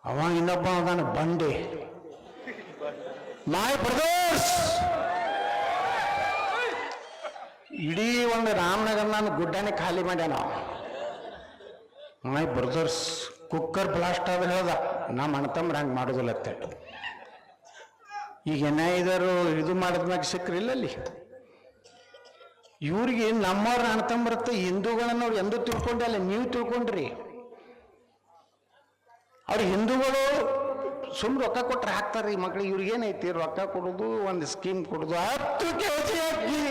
ಅವ ಇನ್ನೊಬ್ಬ ಅದಾನ ಬಂಡೆ. ಮೈ ಬ್ರದರ್ಸ್, ಇಡೀ ಒಂದು ರಾಮನಗರ ನಾನು ಗುಡ್ಡನೆ ಖಾಲಿ ಮಾಡ್ಯಾನ. ಮೈ ಬ್ರದರ್ಸ್ ಕುಕ್ಕರ್ ಬ್ಲಾಸ್ಟ್ ಆದ್ರೆ ಹೇಳ್ದ ನಮ್ಮ ಅಣ್ಣತಮ್ಮರ ಹಂಗೆ ಮಾಡೋದಿಲ್ಲ ಅಂತೇಳಿ. ಈಗ ಏನಾದ್ರು ಇದು ಮಾಡಿದ್ಮ್ಯಾಗ ಸಿಕ್ಕ್ರಿಲ್ಲ ಅಲ್ಲಿ. ಇವ್ರಿಗೆ ನಮ್ಮವ್ರ ಅಣ್ಣತಮ್ಮರತ್ತ ಹಿಂದೂಗಳನ್ನ ಅವ್ರು ಎಂದೂ ತಿಳ್ಕೊಂಡಲ್ಲ, ನೀವು ತಿಳ್ಕೊಂಡ್ರಿ. ಅವ್ರು ಹಿಂದೂಗಳು ಸುಮ್ ರೊಕ್ಕ ಕೊಟ್ರೆ ಹಾಕ್ತಾರೆ ಈ ಮಕ್ಳಿಗೆ. ಇವ್ರಿಗೇನೈತಿ ರೊಕ್ಕ ಕೊಡೋದು, ಒಂದು ಸ್ಕೀಮ್ ಕೊಡೋದು, 10 kg ಅಕ್ಕಿ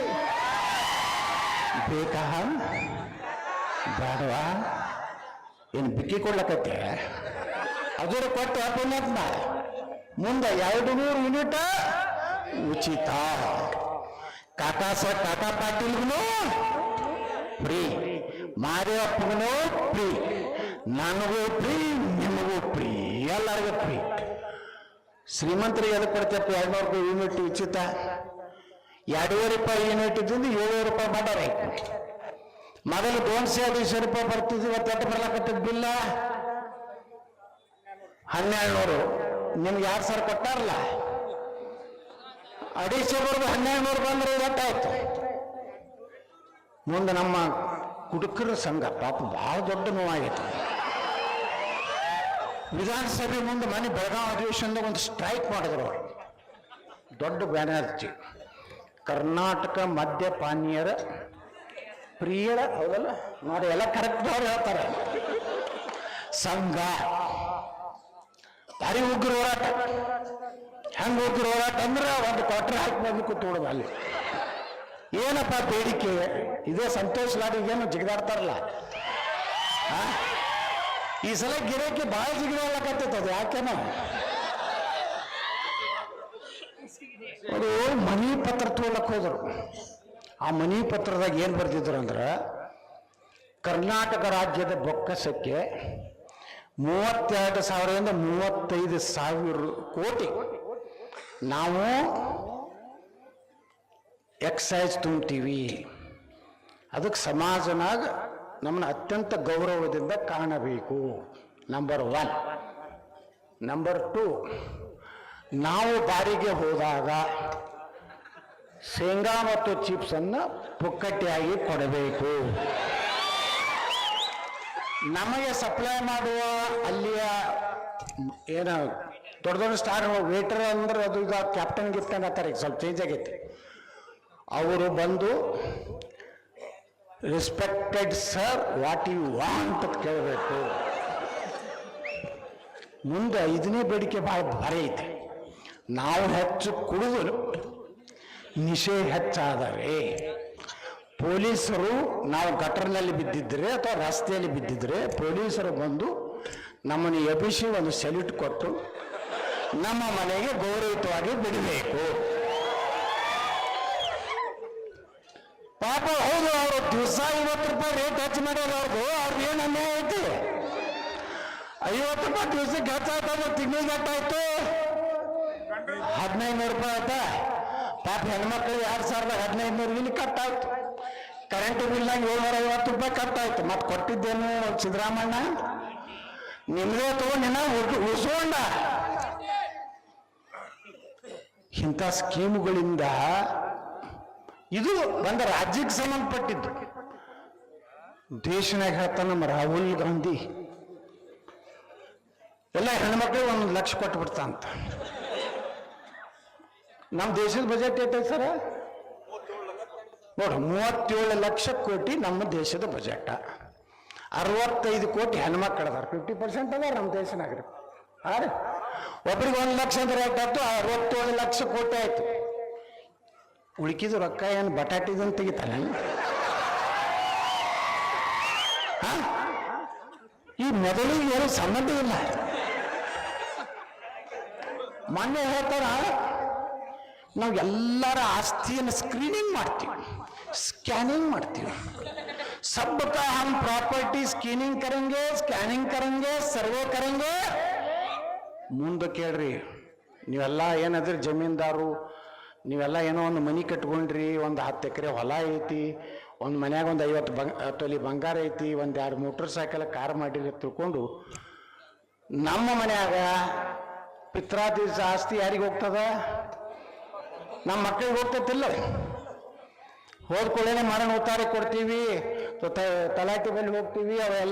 ಬೇಕಾ ಬೇಡವಾ, ಏನು ಬಿಕ್ಕಿ ಕೊಡ್ಲಕತ್ತೆ ಅದರ ಕೊಟ್ಟು ಪುಣ್ಯಾತ್ಮ ಮುಂದೆ 200 ಯೂನಿಟ್ ಉಚಿತ. ಕಾಕಾ ಪಾಟೀಲ್ಗೂ ಫ್ರೀ, ಮಾರಿಯಪ್ಪಗೂ ಫ್ರೀ, ನನಗೂ ಫ್ರೀ, ನಿಮಗೂ ಫ್ರೀ, ಎಲ್ಲರಿಗೂ ಫ್ರೀ. ಶ್ರೀಮಂತರಿಗೆ ಎದಕ್ಕೆ ಕೊಡ್ತಪ್ಪ 200 ರೂಪಾಯಿ ಯೂನಿಟ್ ಉಚಿತ? 2.5 ರೂಪಾಯಿ ಯೂನಿಟ್ ಇದ್ದಿಂದ 700 ರೂಪಾಯಿ ಮಾಡ್ಯಾರ. ಮೊದಲು 200 ರೂಪಾಯಿ ಬರ್ತಿದ್ವಿ, ಇವತ್ತು ಎಷ್ಟು ಬರ್ಲಾಕತ್ತದ ಬಿಲ್ಲ? 1200. ನಿಮ್ಗೆ 2000 ಕೊಟ್ಟಾರಲ್ಲ, 250 1200 ಬಂದ್ರೆ ಇವತ್ತಾಯ್ತು. ಮುಂದೆ ನಮ್ಮ ಕುಡುಕರ ಸಂಘ ಪಾಪ ಬಹಳ ದೊಡ್ಡ ನೋವಾಗೈತೆ. ವಿಧಾನಸಭೆ ಮುಂದೆ ಮನೆ ಬೆಳಗಾವಿ ಅಧಿವೇಶನದಾಗ ಒಂದು ಸ್ಟ್ರೈಕ್ ಮಾಡಿದ್ರು ಅವರು. ದೊಡ್ಡ ಬ್ಯಾನರ್ ಹಚ್ಚಿ, ಕರ್ನಾಟಕ ಮದ್ಯಪಾನೀಯರ ಪ್ರಿಯರ, ಹೌದಲ್ಲ ನೋಡಿ ಎಲ್ಲ ಕರೆಕ್ಟ್ ಅವ್ರು ಹೇಳ್ತಾರೆ, ಸಂಘ. ಭಾರಿ ಉಗ್ರ ಹೋರಾಟ. ಹೆಂಗ ಉಗ್ರ ಹೋರಾಟ ಅಂದ್ರೆ ಒಂದು ಕ್ವಾರ್ಟರ್ ಹಾಕಿ ಬಂದು ಕೂತ್ಕೊಡೋದು ಅಲ್ಲಿ. ಏನಪ್ಪ ಬೇಡಿಕೆ? ಇದೇ ಸಂತೋಷ್ ಲಾಡಿಗೇನು ಜಿಗಿದಾಡ್ತಾರಲ್ಲ, ಈ ಸಲ ಗಿರಕ್ಕೆ ಭಾಳ ಜಿಗಿದಾಡ್ಲಕತ್ತದ. ಯಾಕೆನೋ ಅವರು ಮನಿ ಪತ್ರ ತಗೊಳಕ್ ಹೋದ್ರು. ಆ ಮನಿ ಪತ್ರದಾಗ ಏನು ಬರ್ತಿದ್ರು ಅಂದ್ರೆ, ಕರ್ನಾಟಕ ರಾಜ್ಯದ ಬೊಕ್ಕಸಕ್ಕೆ 32,000ರಿಂದ 35,000 ಕೋಟಿ ನಾವು ಎಕ್ಸೈಸ್ ತುಂಬ್ತೀವಿ. ಅದಕ್ಕೆ ಸಮಾಜನಾಗ ನಮ್ಮನ್ನ ಅತ್ಯಂತ ಗೌರವದಿಂದ ಕಾಣಬೇಕು. ನಂಬರ್ 1. ನಂಬರ್ 2, ನಾವು ಬಾರಿಗೆ ಹೋದಾಗ ಶೇಂಗಾ ಮತ್ತು ಚಿಪ್ಸನ್ನು ಪುಕ್ಕಟ್ಟೆಯಾಗಿ ಕೊಡಬೇಕು. ನಮಗೆ ಸಪ್ಲೈ ಮಾಡುವ ಅಲ್ಲಿಯ ಏನು ದೊಡ್ಡ ದೊಡ್ಡ ಸ್ಟಾರ್ ವೇಟರ್ ಅಂದ್ರೆ ಅದು ಈಗ ಕ್ಯಾಪ್ಟನ್ ಗಿಫ್ಟನ್ ಅಂತಾರೆ, ಈಗ ಸ್ವಲ್ಪ ಚೇಂಜ್ ಆಗೈತಿ. ಅವರು ಬಂದು respected sir what you want ಅಂತ ಕೇಳಬೇಕು. ಮುಂದೆ 5ನೇ ಬೇಡಿಕೆ ಭಾಳ ಭಾರಿ ಐತೆ. ನಾವು ಹೆಚ್ಚು ಕುಡಿದು ನಿಷೇಧ ಹೆಚ್ಚಾದರೆ ಪೊಲೀಸರು, ನಾವು ಗಟರ್ನಲ್ಲಿ ಬಿದ್ದಿದ್ರೆ ಅಥವಾ ರಸ್ತೆಯಲ್ಲಿ ಬಿದ್ದಿದ್ರೆ ಪೊಲೀಸರು ಬಂದು ನಮ್ಮನ್ನು ಎಬ್ಬಿಸಿ ಒಂದು ಸೆಲ್ಯೂಟ್ ಕೊಟ್ಟು ನಮ್ಮ ಮನೆಗೆ ಗೌರವಯುತವಾಗಿ ಬಿಡಬೇಕು. ಪಾಪ ಹೌದು, ಅವರು ದಿವಸ 50 ರೂಪಾಯಿ ರೇಟ್ ಹೆಚ್ಚು ಮಾಡ್ಯಾರ. ಅವ್ರಿಗೆ ಏನು ಅನ್ಯಾಯ ಐತಿ? 50 ರೂಪಾಯಿ ದಿವಸಕ್ಕೆ ಹೆಚ್ಚಾಯ್ತಂದ್ರೆ ತಿಂಗಳಿಗೆ ಎಷ್ಟಾಯ್ತು? 1,500 ರೂಪಾಯಿ ಆಯ್ತಾ? ಪಾಪ ಹೆಣ್ಮಕ್ಳಿಗೆ 2,1500 ಇಲ್ಲಿ ಕಟ್ಟಾಯ್ತು. ಕರೆಂಟ್ ಬಿಲ್ನಾಗ 750 ರೂಪಾಯಿ ಕಟ್ಟಾಯ್ತು. ಮತ್ತೆ ಕೊಟ್ಟಿದ್ದೇನು ಸಿದ್ದರಾಮಣ್ಣ? ನಿಮ್ಮದೇ ತಗೊಂಡಿನ ಉಳಿಸ್ಕೊಂಡ. ಇಂಥ ಸ್ಕೀಮುಗಳಿಂದ ಇದು ಬಂದ ರಾಜ್ಯಕ್ಕೆ ಸಂಬಂಧಪಟ್ಟಿದ್ದು. ದೇಶನಾಗ ಹೇಳ್ತಾನೆ ನಮ್ಮ ರಾಹುಲ್ ಗಾಂಧಿ ಎಲ್ಲ ಹೆಣ್ಮಕ್ಳಿಗೆ 1 ಲಕ್ಷ ಕೊಟ್ಟು ಬಿಡ್ತಾಂತ. ನಮ್ಮ ದೇಶದ ಬಜೆಟ್ ಐತೆ ಸರ ನೋಡ್ರಿ, 37 ಲಕ್ಷ ಕೋಟಿ ನಮ್ಮ ದೇಶದ ಬಜೆಟ್. 65 ಕೋಟಿ ಹೆಣ್ಮಕ್ಳು ಅದಾರ, 50% ಅದಾರ ನಮ್ಮ ದೇಶನಾಗ್ರಿ. ಒಬ್ರಿಗೆ 1 ಲಕ್ಷ ಅಂದ್ರೆ ಆಯ್ತು, 67 ಲಕ್ಷ ಕೋಟಿ ಆಯ್ತು. ಉಳಿಕಿದ ರೊಕ್ಕ ಏನು ಬಟಾಟಿದಂತ ತೆಗಿತಾನೆ? ಈ ಮೊದಲಿಗೆ ಏನು ಸಂಬಂಧ ಇಲ್ಲ. ಮೊನ್ನೆ ಹೇಳ್ತಾರ, ನಾವು ಎಲ್ಲರ ಆಸ್ತಿಯನ್ನು ಸ್ಕ್ರೀನಿಂಗ್ ಮಾಡ್ತೀವಿ, ಸ್ಕ್ಯಾನಿಂಗ್ ಮಾಡ್ತೀವಿ. सबका हम प्रॉपर्टी स्कैनिंग करेंगे, स्कैनिंग करेंगे, सर्वे करेंगे. ಮುಂದೆ ಕೇಳ್ರಿ, ನೀವೆಲ್ಲ ಏನಾದ್ರೂ ಜಮೀನ್ದಾರು, ನೀವೆಲ್ಲ ಏನೋ ಒಂದು ಮನೆ ಕಟ್ಕೊಂಡ್ರಿ, ಒಂದು 10 ಎಕರೆ ಹೊಲ ಐತಿ, ಒಂದು ಮನ್ಯಾಗ ಒಂದು 50 ತೊಲಿ ಬಂಗಾರ ಐತಿ, ಒಂದು 2 ಮೋಟರ್ ಸೈಕಲ್ ಕಾರ್ ಮಾಡಿರಿ ತಿಳ್ಕೊಂಡು ನಮ್ಮ ಮನ್ಯಾಗ ಪಿತ್ರಾತೀರ್ಥ ಆಸ್ತಿ ಯಾರಿಗೆ ಹೋಗ್ತದ? ನಮ್ಮ ಮಕ್ಕಳಿಗೆ ಹೋಗ್ತೈತಿಲ್ಲ. ಹೋದ್ಕೊಳ್ಳೇನೆ ಮರಣ ಉತ್ತಾರ ಕೊಡ್ತೀವಿ, ತಲಾಟಿ ಬಳಿ ಹೋಗ್ತೀವಿ, ಅವೆಲ್ಲ